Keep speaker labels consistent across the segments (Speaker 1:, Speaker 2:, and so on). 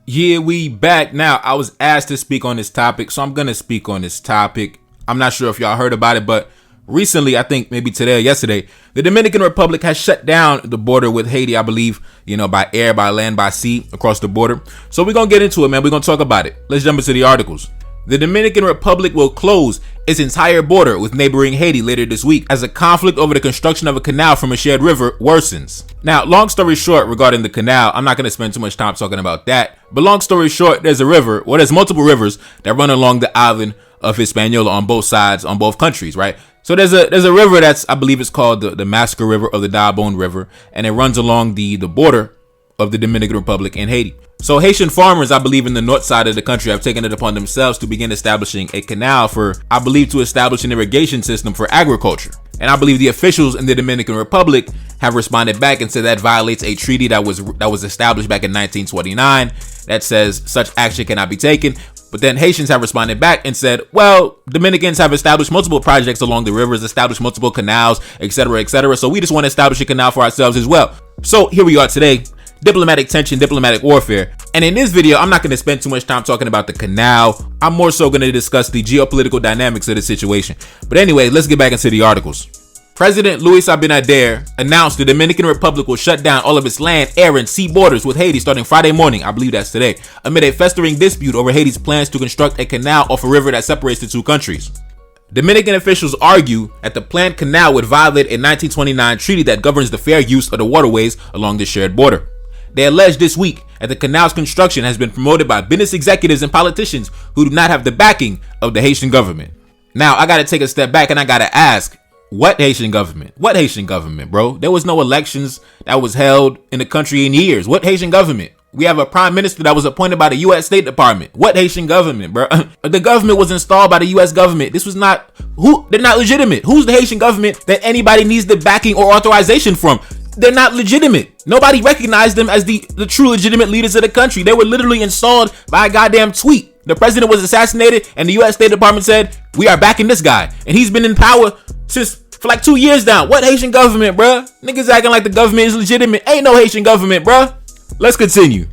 Speaker 1: Yeah, we back now. I was asked to speak on this topic, so I'm going to speak on this topic. I'm not sure if y'all heard about it, but recently, I think maybe today or yesterday, the Dominican Republic has shut down the border with Haiti, I believe, by air, by land, by sea, across the border. So we're going to get into it, man. We're going to talk about it. Let's jump into the articles. The Dominican Republic will close its entire border with neighboring Haiti later this week as a conflict over the construction of a canal from a shared river worsens. Now, long story short regarding the canal, I'm not going to spend too much time talking about that, but long story short, there's multiple rivers that run along the island of Hispaniola on both sides, on both countries, right? So there's a river I believe it's called the Massacre River or the Darbonne River, and it runs along the border of the Dominican Republic and Haiti. So Haitian farmers, I believe, in the north side of the country have taken it upon themselves to begin establishing a canal to establish an irrigation system for agriculture. And I believe the officials in the Dominican Republic have responded back and said that violates a treaty that was established back in 1929 that says such action cannot be taken. But then Haitians have responded back and said, well, Dominicans have established multiple projects along the rivers, established multiple canals, etc., etc. So we just want to establish a canal for ourselves as well. So here we are today. Diplomatic tension, diplomatic warfare. And in this video, I'm not going to spend too much time talking about the canal. I'm more so going to discuss the geopolitical dynamics of the situation. But anyway, let's get back into the articles. President Luis Abinader announced the Dominican Republic will shut down all of its land, air, and sea borders with Haiti starting Friday morning, I believe that's today, amid a festering dispute over Haiti's plans to construct a canal off a river that separates the two countries. Dominican officials argue that the planned canal would violate a 1929 treaty that governs the fair use of the waterways along the shared border. They alleged this week that the canal's construction has been promoted by business executives and politicians who do not have the backing of the Haitian government. Now, I got to take a step back and I got to ask, what Haitian government? What Haitian government, bro? There was no elections that was held in the country in years. What Haitian government? We have a prime minister that was appointed by the U.S. State Department. What Haitian government, bro? The government was installed by the U.S. government. They're not legitimate. Who's the Haitian government that anybody needs the backing or authorization from? They're not legitimate. Nobody recognized them as the true legitimate leaders of the country. They were literally installed by a goddamn tweet. The president was assassinated and the U.S. State Department said, we are backing this guy. And he's been in power for like 2 years now. What Haitian government, bruh? Niggas acting like the government is legitimate. Ain't no Haitian government, bruh. Let's continue.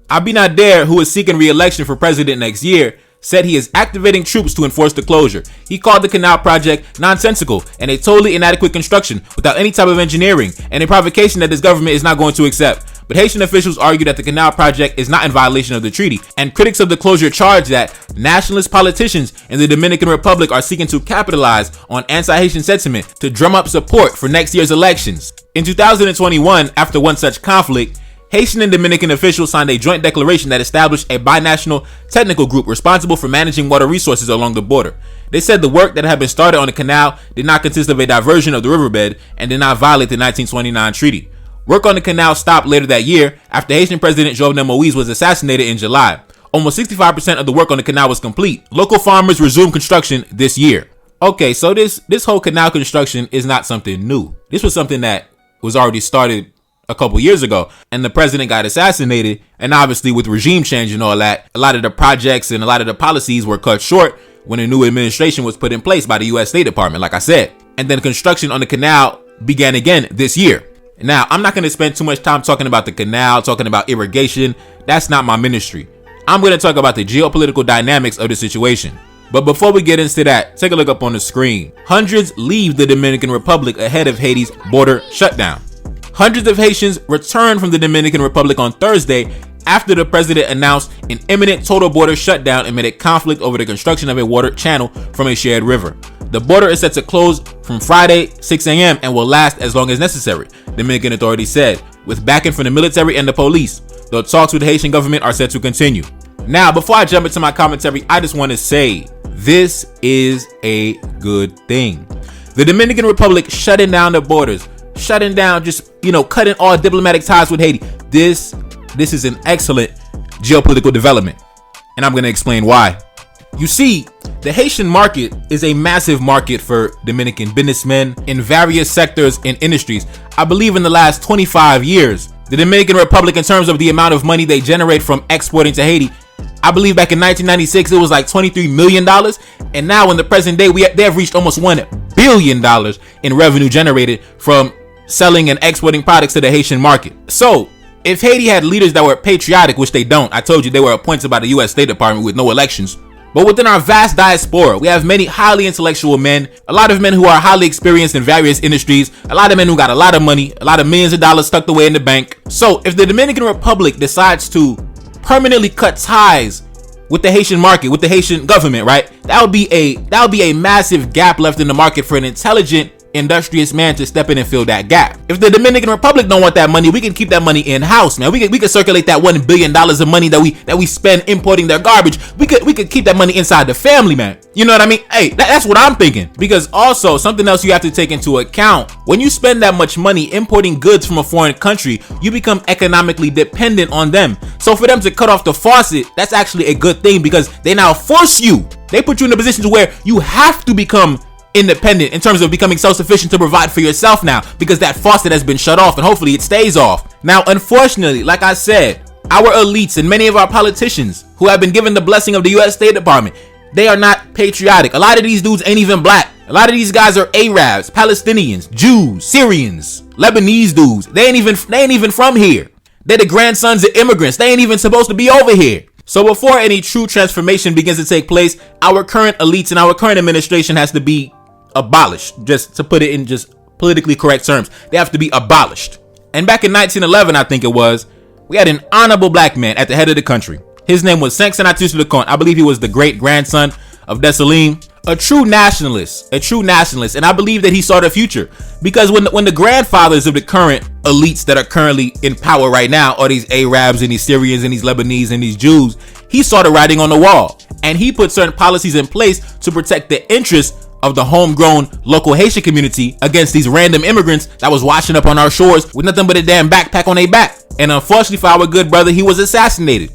Speaker 1: Abinader, who is seeking re-election for president next year, said he is activating troops to enforce the closure. He called the canal project nonsensical and a totally inadequate construction without any type of engineering and a provocation that this government is not going to accept. But Haitian officials argue that the canal project is not in violation of the treaty, and critics of the closure charge that nationalist politicians in the Dominican Republic are seeking to capitalize on anti-Haitian sentiment to drum up support for next year's elections. In 2021, after one such conflict, Haitian and Dominican officials signed a joint declaration that established a binational technical group responsible for managing water resources along the border. They said the work that had been started on the canal did not consist of a diversion of the riverbed and did not violate the 1929 treaty. Work on the canal stopped later that year after Haitian President Jovenel Moïse was assassinated in July. Almost 65% of the work on the canal was complete. Local farmers resumed construction this year. Okay, so this whole canal construction is not something new. This was something that was already started a couple years ago, and the president got assassinated, and obviously with regime change and all that, a lot of the projects and a lot of the policies were cut short when a new administration was put in place by the U.S. State Department, like I said. And then construction on the canal began again this year. Now, I'm not going to spend too much time talking about the canal, talking about irrigation. That's not my ministry. I'm going to talk about the geopolitical dynamics of the situation. But before we get into that, take a look up on the screen. Hundreds leave the Dominican Republic ahead of Haiti's border shutdown. Hundreds of Haitians returned from the Dominican Republic on Thursday after the president announced an imminent total border shutdown amid a conflict over the construction of a water channel from a shared river. The border is set to close from Friday, 6 a.m. and will last as long as necessary, Dominican authorities said, with backing from the military and the police. The talks with the Haitian government are set to continue. Now, before I jump into my commentary, I just want to say this is a good thing. The Dominican Republic shutting down the borders, shutting down, cutting all diplomatic ties with Haiti. This is an excellent geopolitical development, and I'm going to explain why. You see, the Haitian market is a massive market for Dominican businessmen in various sectors and industries. I believe in the last 25 years, the Dominican Republic, in terms of the amount of money they generate from exporting to Haiti, I believe back in 1996, it was like $23 million. And now in the present day, they have reached almost $1 billion in revenue generated from selling and exporting products to the Haitian market. So If Haiti had leaders that were patriotic, which they don't, I told you they were appointed by the U.S. State Department with no elections. But within our vast diaspora, we have many highly intellectual men, a lot of men who are highly experienced in various industries, a lot of men who got a lot of money, a lot of millions of dollars tucked away in the bank. So if the Dominican Republic decides to permanently cut ties with the Haitian market, with the Haitian government, right? That would be a massive gap left in the market for an intelligent, industrious man to step in and fill that gap. If the Dominican Republic don't want that money, we can keep that money in house, man. We could circulate that $1 billion of money that we spend importing their garbage. We could keep that money inside the family, man. You know what I mean? Hey, that's what I'm thinking. Because also something else you have to take into account: when you spend that much money importing goods from a foreign country, you become economically dependent on them. So for them to cut off the faucet, that's actually a good thing, because they now force you. They put you in a position to where you have to become independent in terms of becoming self-sufficient to provide for yourself now, because that faucet has been shut off, and hopefully it stays off. Now, unfortunately, like I said, our elites and many of our politicians who have been given the blessing of the U.S. State Department, they are not patriotic. A lot of these dudes ain't even black. A lot of these guys are Arabs, Palestinians, Jews, Syrians, Lebanese dudes. They ain't even from here. They're the grandsons of immigrants. They ain't even supposed to be over here. So before any true transformation begins to take place, our current elites and our current administration has to be abolished. Just to put it in just politically correct terms, they have to be abolished. And back in 1911, I think it was, we had an honorable black man at the head of the country. His name was Sanctionatus Lecomte. I believe he was the great grandson of Dessalines, a true nationalist, and I believe that he saw the future, because when the grandfathers of the current elites that are currently in power right now are these Arabs and these Syrians and these Lebanese and these Jews, he saw the writing on the wall, and he put certain policies in place to protect the interests of the homegrown local Haitian community against these random immigrants that was washing up on our shores with nothing but a damn backpack on their back. And unfortunately for our good brother, he was assassinated.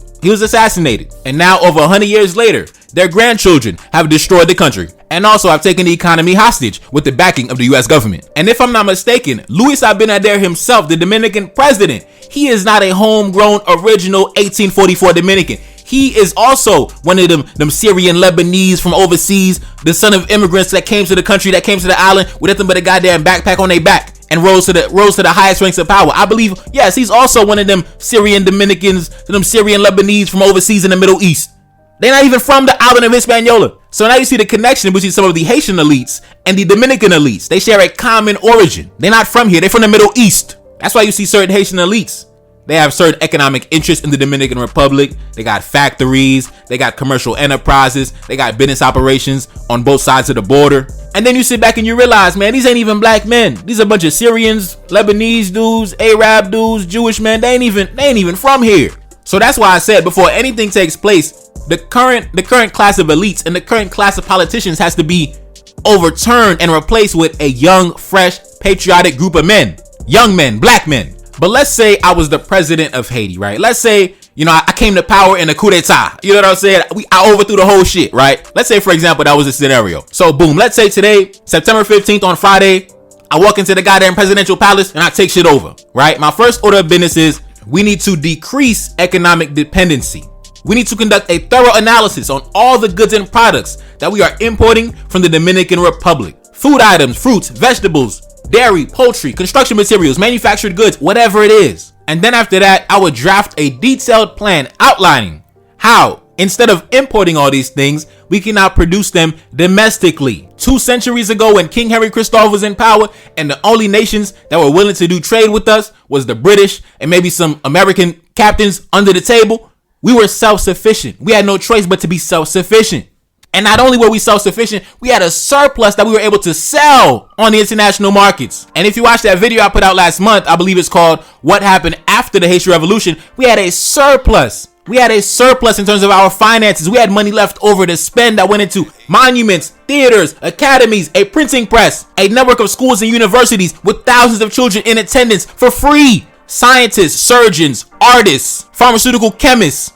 Speaker 1: And now, over 100 years later, their grandchildren have destroyed the country and also have taken the economy hostage with the backing of the U.S. government. And if I'm not mistaken, Luis Abinader himself, the Dominican president, he is not a homegrown original 1844 Dominican. He is also one of them Syrian Lebanese from overseas, the son of immigrants that came to the country, that came to the island with nothing but a goddamn backpack on their back and rose to the highest ranks of power. I believe, yes, he's also one of them Syrian Dominicans, them Syrian Lebanese from overseas in the Middle East. They're not even from the island of Hispaniola. So now you see the connection between some of the Haitian elites and the Dominican elites. They share a common origin. They're not from here. They're from the Middle East. That's why you see certain Haitian elites. They have certain economic interests in the Dominican Republic. They got factories. They got commercial enterprises. They got business operations on both sides of the border. And then you sit back and you realize, man, these ain't even black men. These are a bunch of Syrians, Lebanese dudes, Arab dudes, Jewish men. They ain't even from here. So that's why I said, before anything takes place, the current class of elites and the current class of politicians has to be overturned and replaced with a young, fresh, patriotic group of men. Young men, black men. But let's say I was the president of Haiti, right? Let's say, I came to power in a coup d'etat. You know what I'm saying? I overthrew the whole shit, right? Let's say, for example, that was a scenario. So boom, let's say today, September 15th on Friday, I walk into the goddamn presidential palace and I take shit over, right? My first order of business is we need to decrease economic dependency. We need to conduct a thorough analysis on all the goods and products that we are importing from the Dominican Republic. Food items, fruits, vegetables, dairy, poultry, construction materials, manufactured goods, whatever it is. And then after that, I would draft a detailed plan outlining how, instead of importing all these things, we can now produce them domestically. 2 centuries ago, when King Henry Christophe was in power, and the only nations that were willing to do trade with us was the British and maybe some American captains under the table, we were self-sufficient. We had no choice but to be self-sufficient. And not only were we self-sufficient, we had a surplus that we were able to sell on the international markets. And if you watch that video I put out last month, I believe it's called What Happened After the Haitian Revolution, we had a surplus. We had a surplus in terms of our finances. We had money left over to spend that went into monuments, theaters, academies, a printing press, a network of schools and universities with thousands of children in attendance for free. Scientists, surgeons, artists, pharmaceutical chemists,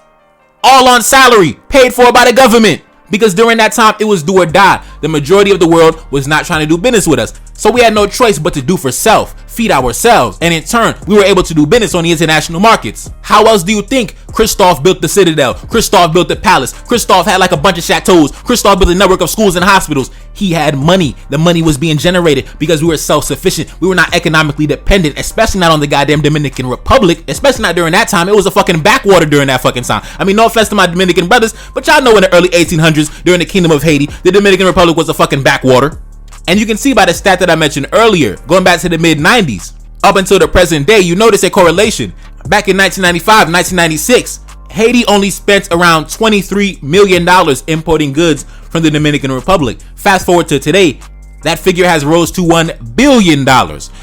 Speaker 1: all on salary, paid for by the government. Because during that time, it was do or die. The majority of the world was not trying to do business with us. So we had no choice but to do for self. feed ourselves, and in turn, we were able to do business on the international markets. How else do you think Christophe built the Citadel? Christophe built the palace. Christophe had like a bunch of chateaus. Christophe built a network of schools and hospitals. He had money. The money was being generated because we were self-sufficient. We were not economically dependent, especially not on the goddamn Dominican Republic, especially not during that time. It was a fucking backwater during that fucking time. I mean, no offense to my Dominican brothers, but y'all know in the early 1800s, during the Kingdom of Haiti, the Dominican Republic was a fucking backwater. And you can see by the stat that I mentioned earlier, going back to the mid-90s, up until the present day, you notice a correlation. Back in 1995, 1996, Haiti only spent around $23 million importing goods from the Dominican Republic. Fast forward to today, that figure has rose to $1 billion.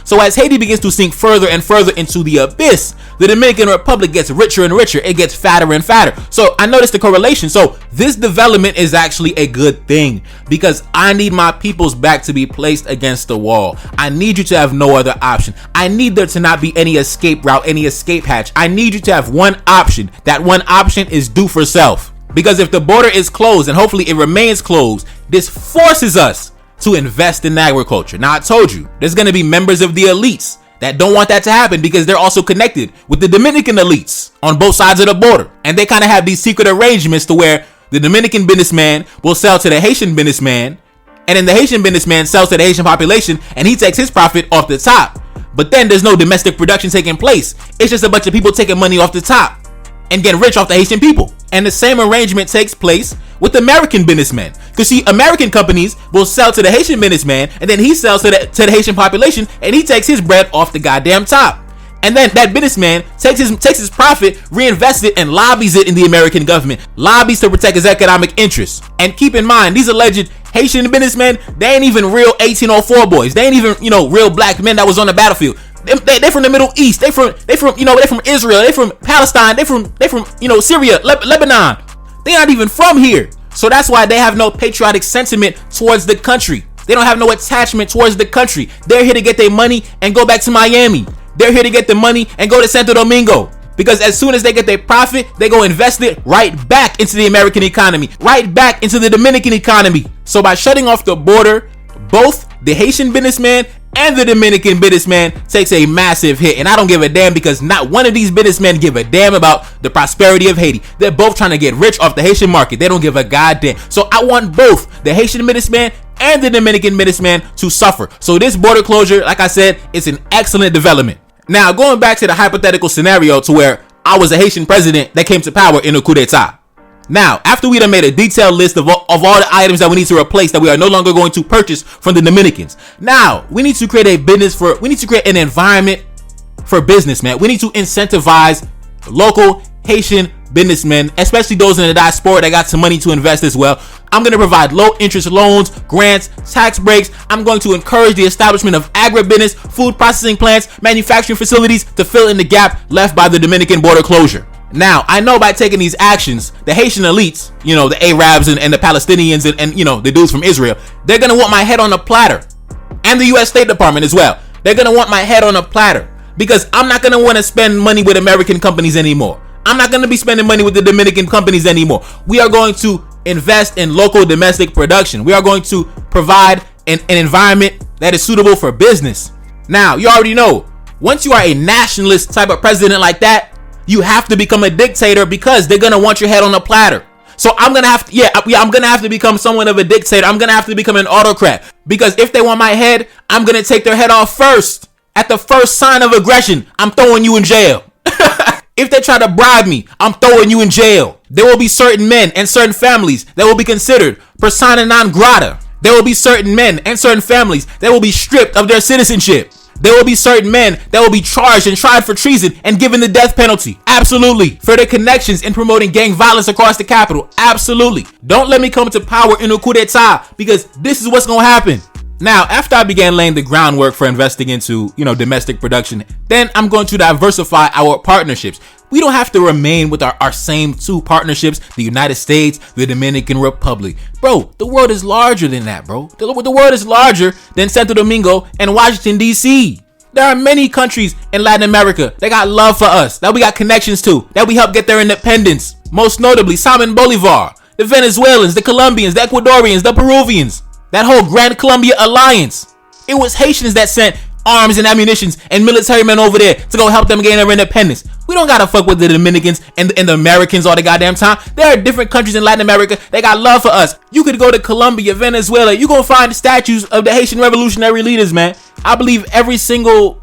Speaker 1: So as Haiti begins to sink further and further into the abyss, the Dominican Republic gets richer and richer. It gets fatter and fatter. So I noticed the correlation. So this development is actually a good thing because I need my people's back to be placed against the wall. I need you to have no other option. I need there to not be any escape route, any escape hatch. I need you to have one option. That one option is do for self. Because if the border is closed, and hopefully it remains closed, this forces us to invest in agriculture. Now I told you, there's going to be members of the elites that don't want that to happen because they're also connected with the Dominican elites on both sides of the border. And they kind of have these secret arrangements to where the Dominican businessman will sell to the Haitian businessman, and then the Haitian businessman sells to the Haitian population and he takes his profit off the top. But then there's no domestic production taking place. It's just a bunch of people taking money off the top and getting rich off the Haitian people. And the same arrangement takes place with American businessmen. Because see, American companies will sell to the Haitian businessman, and then he sells to the Haitian population, and he takes his bread off the goddamn top. And then that businessman takes his profit, reinvests it, and lobbies it in the American government. Lobbies to protect his economic interests. And keep in mind, these alleged Haitian businessmen, they ain't even real 1804 boys. They ain't even, real black men that was on the battlefield. They from the Middle East. They from Israel. They from Palestine. They from Syria, Lebanon. They're not even from here. So that's why they have no patriotic sentiment towards the country. They don't have no attachment towards the country. They're here to get their money and go back to Miami. They're here to get the money and go to Santo Domingo. Because as soon as they get their profit, they go invest it right back into the American economy, right back into the Dominican economy. So by shutting off the border, both the Haitian businessman and the Dominican businessman takes a massive hit. And I don't give a damn because not one of these businessmen give a damn about the prosperity of Haiti. They're both trying to get rich off the Haitian market. They don't give a goddamn. So I want both the Haitian businessman and the Dominican businessman to suffer. So this border closure, like I said, is an excellent development. Now, going back to the hypothetical scenario to where I was a Haitian president that came to power in a coup d'etat. Now, after we done made a detailed list of all the items that we need to replace that we are no longer going to purchase from the Dominicans. Now, we need to create an environment for business, man. We need to incentivize local Haitian businessmen, especially those in the diaspora that got some money to invest as well. I'm going to provide low interest loans, grants, tax breaks. I'm going to encourage the establishment of agribusiness, food processing plants, manufacturing facilities to fill in the gap left by the Dominican border closure. Now, I know by taking these actions, the Haitian elites, the Arabs and the Palestinians and the dudes from Israel, they're going to want my head on a platter. And the U.S. State Department as well. They're going to want my head on a platter because I'm not going to want to spend money with American companies anymore. I'm not going to be spending money with the Dominican companies anymore. We are going to invest in local domestic production. We are going to provide an environment that is suitable for business. Now, you already know, once you are a nationalist type of president like that, you have to become a dictator because they're going to want your head on a platter. So I'm going to have to, I'm going to have to become somewhat of a dictator. I'm going to have to become an autocrat because if they want my head, I'm going to take their head off first. At the first sign of aggression, I'm throwing you in jail. If they try to bribe me, I'm throwing you in jail. There will be certain men and certain families that will be considered persona non grata. There will be certain men and certain families that will be stripped of their citizenship. There will be certain men that will be charged and tried for treason and given the death penalty. Absolutely. For their connections in promoting gang violence across the capital. Absolutely. Don't let me come to power in a coup d'etat because this is what's going to happen. Now, after I began laying the groundwork for investing into, domestic production, then I'm going to diversify our partnerships. We don't have to remain with our same two partnerships, the United States, the Dominican Republic. Bro, the world is larger than that, bro. The world is larger than Santo Domingo and Washington, D.C. There are many countries in Latin America that got love for us, that we got connections to, that we helped get their independence. Most notably, Simon Bolivar, the Venezuelans, the Colombians, the Ecuadorians, the Peruvians. That whole Grand Colombia alliance. It was Haitians that sent arms and ammunitions and military men over there to go help them gain their independence. We don't gotta fuck with the Dominicans and the Americans all the goddamn time. There are different countries in Latin America that got love for us. You could go to Colombia, Venezuela. You gonna find statues of the Haitian revolutionary leaders, man. I believe every single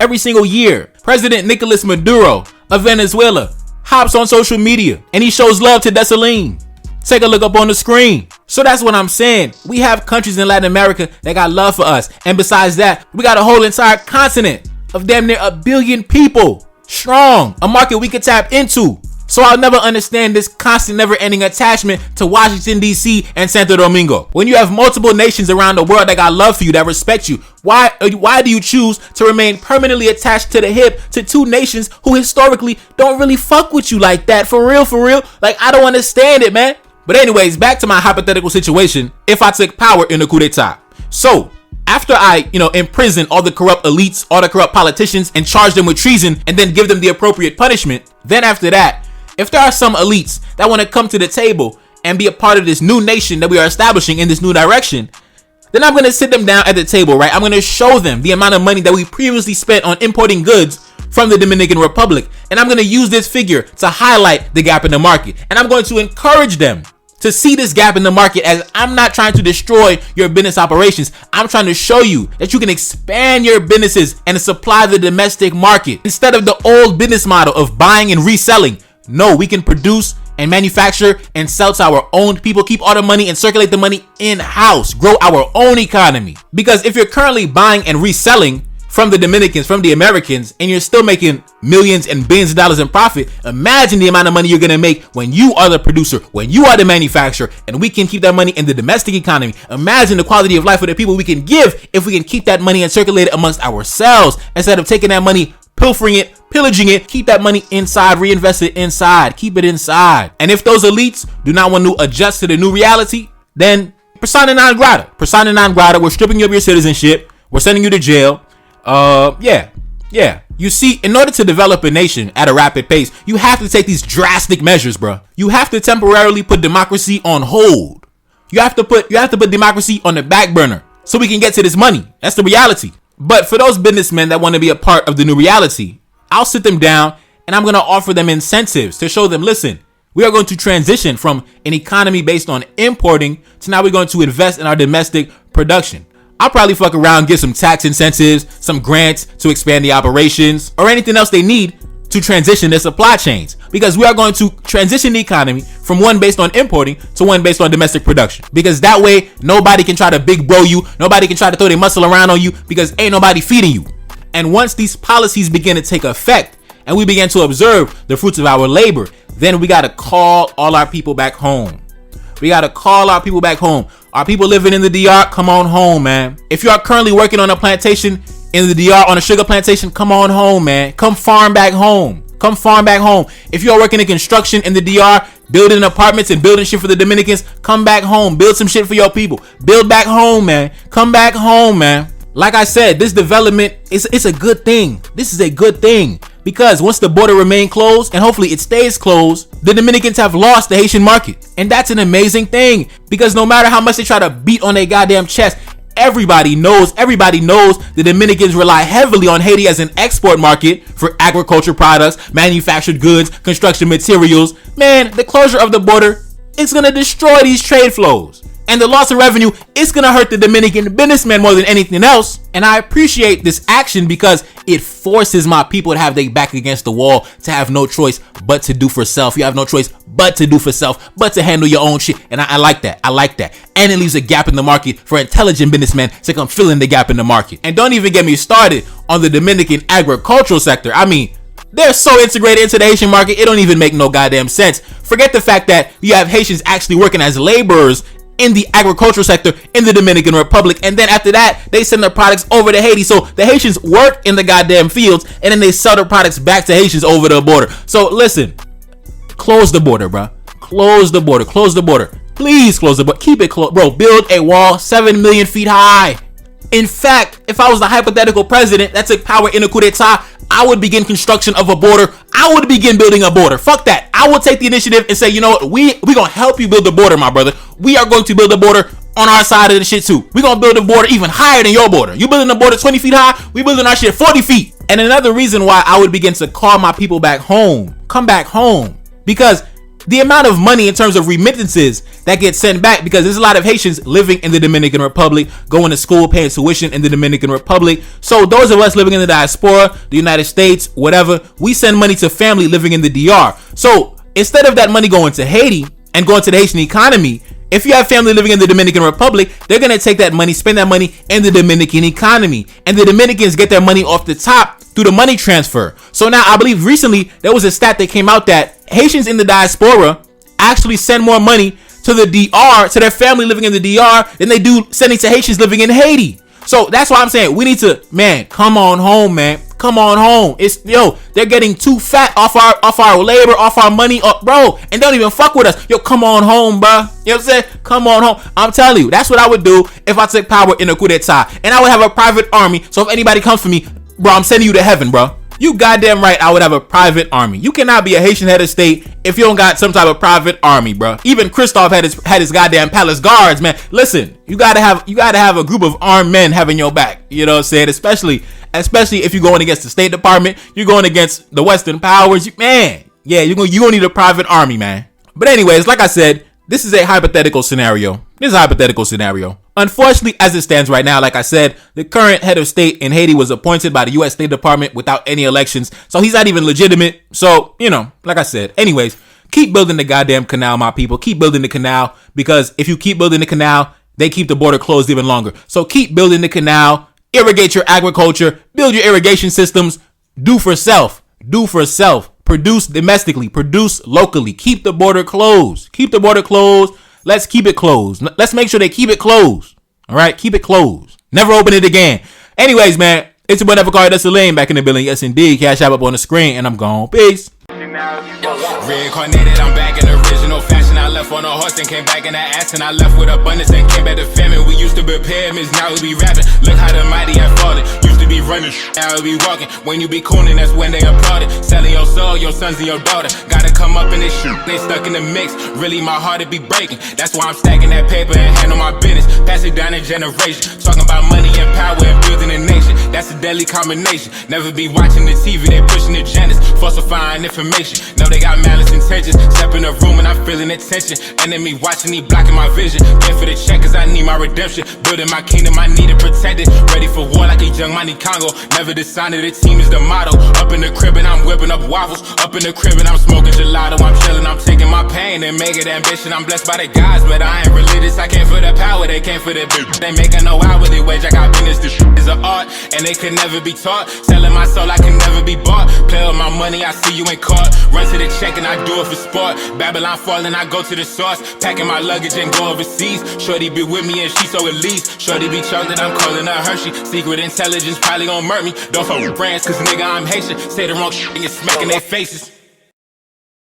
Speaker 1: year, President Nicolas Maduro of Venezuela hops on social media and he shows love to Dessalines. Take a look up on the screen. So that's what I'm saying. We have countries in Latin America that got love for us. And besides that, we got a whole entire continent of damn near 1 billion people strong, a market we could tap into. So I'll never understand this constant never-ending attachment to Washington, D.C. and Santo Domingo. When you have multiple nations around the world that got love for you, that respect you, why do you choose to remain permanently attached to the hip to two nations who historically don't really fuck with you like that? For real? Like, I don't understand it, man. But anyways, back to my hypothetical situation if I took power in a coup d'etat. So, after I, imprison all the corrupt elites, all the corrupt politicians, and charge them with treason, and then give them the appropriate punishment, then after that, if there are some elites that want to come to the table and be a part of this new nation that we are establishing in this new direction, then I'm going to sit them down at the table, right? I'm going to show them the amount of money that we previously spent on importing goods from the Dominican Republic. And I'm going to use this figure to highlight the gap in the market. And I'm going to encourage them to see this gap in the market, as I'm not trying to destroy your business operations. I'm trying to show you that you can expand your businesses and supply the domestic market instead of the old business model of buying and reselling. No, we can produce and manufacture and sell to our own people, keep all the money and circulate the money in-house, grow our own economy. Because if you're currently buying and reselling from the Dominicans, from the Americans, and you're still making millions and billions of dollars in profit, imagine the amount of money you're going to make when you are the producer, when you are the manufacturer, and we can keep that money in the domestic economy. Imagine the quality of life for the people we can give if we can keep that money and circulate it amongst ourselves instead of taking that money, pilfering it, pillaging it. Keep that money inside, reinvest it inside, keep it inside. And if those elites do not want to adjust to the new reality, then persona non grata, we're stripping you of your citizenship, we're sending you to jail. You see, in order to develop a nation at a rapid pace, you have to take these drastic measures, bro. You have to temporarily put democracy on hold. You have to put democracy on the back burner so we can get to this money. That's the reality. But for those businessmen that want to be a part of the new reality, I'll sit them down and I'm going to offer them incentives to show them, listen, we are going to transition from an economy based on importing to now we're going to invest in our domestic production. I'll probably fuck around, get some tax incentives, some grants to expand the operations, or anything else they need to transition their supply chains. Because we are going to transition the economy from one based on importing to one based on domestic production. Because that way, nobody can try to big bro you, nobody can try to throw their muscle around on you, because ain't nobody feeding you. And once these policies begin to take effect, and we begin to observe the fruits of our labor, then we gotta call all our people back home. We gotta call our people back home. Our people living in the DR, come on home, man. If you are currently working on a plantation in the DR, on a sugar plantation, come on home, man. Come farm back home. Come farm back home. If you're working in construction in the DR, building apartments and building shit for the Dominicans, come back home. Build some shit for your people. Build back home, man. Come back home, man. Like I said, this development it's a good thing. This is a good thing. Because once the border remains closed, and hopefully it stays closed, the Dominicans have lost the Haitian market. And that's an amazing thing. Because no matter how much they try to beat on their goddamn chest, everybody knows the Dominicans rely heavily on Haiti as an export market for agriculture products, manufactured goods, construction materials. Man, the closure of the border is going to destroy these trade flows. And the loss of revenue is going to hurt the Dominican businessmen more than anything else. And I appreciate this action because it forces my people to have their back against the wall, to have no choice but to do for self. You have no choice but to do for self, but to handle your own shit. And I like that. I like that. And it leaves a gap in the market for intelligent businessmen to come fill in the gap in the market. And don't even get me started on the Dominican agricultural sector. I mean, they're so integrated into the Haitian market, it don't even make no goddamn sense. Forget the fact that you have Haitians actually working as laborers in the agricultural sector in the Dominican Republic, and then after that they send their products over to Haiti. So the Haitians work in the goddamn fields and then they sell their products back to Haitians over the border. So listen, close the border, bro. Close the border. Please close the border. Keep it closed, bro. Build a wall 7 million feet high. In fact, if I was the hypothetical president that took power in a coup d'etat, I would begin construction of a border. I would begin building a border. Fuck that. I would take the initiative and say, you know what? We gonna help you build the border, my brother. We are going to build a border on our side of the shit too. We gonna build a border even higher than your border. You building a border 20 feet high, we building our shit 40 feet. And another reason why I would begin to call my people back home, come back home, because the amount of money in terms of remittances that get sent back, because there's a lot of Haitians living in the Dominican Republic, going to school, paying tuition in the Dominican Republic. So those of us living in the diaspora, the United States, whatever, we send money to family living in the DR. So instead of that money going to Haiti and going to the Haitian economy, if you have family living in the Dominican Republic, they're going to take that money, spend that money in the Dominican economy. And the Dominicans get their money off the top through the money transfer. So now I believe recently there was a stat that came out that Haitians in the diaspora actually send more money to the DR, to their family living in the DR, than they do sending to Haitians living in Haiti. So that's why I'm saying we need to, man, come on home, man. Come on home. They're getting too fat off our labor, off our money, bro, and don't even fuck with us. Come on home, bro. You know what I'm saying? Come on home. I'm telling you, that's what I would do if I took power in a coup d'etat. And I would have a private army. So if anybody comes for me, bro, I'm sending you to heaven, bro. You goddamn right, I would have a private army. You cannot be a Haitian head of state if you don't got some type of private army, bro. Even Christophe had his goddamn palace guards, man. Listen, you gotta have a group of armed men having your back. You know what I'm saying? Especially if you're going against the State Department, you're going against the Western powers. You're gonna need a private army, man. But anyways, like I said, this is a hypothetical scenario. Unfortunately, as it stands right now, like I said, the current head of state in Haiti was appointed by the U.S. State Department without any elections. So he's not even legitimate. So, like I said, anyways, keep building the goddamn canal, my people. Keep building the canal, because if you keep building the canal, they keep the border closed even longer. So keep building the canal, irrigate your agriculture, build your irrigation systems, do for self, produce domestically, produce locally, keep the border closed. Let's keep it closed. Let's make sure they keep it closed. All right, keep it closed. Never open it again. Anyways, man, it's your boy Never Called Us a Lane back in the building. Yes, indeed. Cash App up on the screen, and I'm gone. Peace.
Speaker 2: Reincarnated, I'm back in original fashion. I left on a horse and came back in the ass, and I left with abundance and came back to famine. We used to be pyramids, now we be rapping. Look how the mighty have fallen. Used to be running, now we be walking. When you be cooning, that's when they applauded. Selling your soul, your sons and your daughter. Gotta come up in this shit, they stuck in the mix. Really, my heart it be breaking. That's why I'm stacking that paper and handle my business. Pass it down in generation. Talking about money and power and building a nation. That's a deadly combination. Never be watching the TV, they pushing agendas, falsifying information. No, they got malice intentions. Step in the room and I'm feeling the tension. Enemy watching, he blocking my vision. Get for the check cause I need my redemption. Building my kingdom, I need it protected. Ready for war like a young Money Congo. Never decided the team is the motto. Up in the crib and I'm whipping up waffles. Up in the crib and I'm smoking gelato. I'm chilling, I'm taking my pain and make it ambition. I'm blessed by the gods, but I ain't religious. I came for the power, they came for the bitch. They making no hourly wage, I got business. This is an art and they can never be taught. Selling my soul, I can never be bought. Play with my money, I see you ain't caught. Run to the check and I do it for sport. Babylon falling, I go to the source. Packing my luggage and go overseas. Shorty be with me and she so elite. Shorty be chocolate, I'm calling her Hershey. Secret intelligence probably gon' murk me. Don't fuck with brands cause nigga I'm Haitian. Say the wrong shit and you're smacking their faces.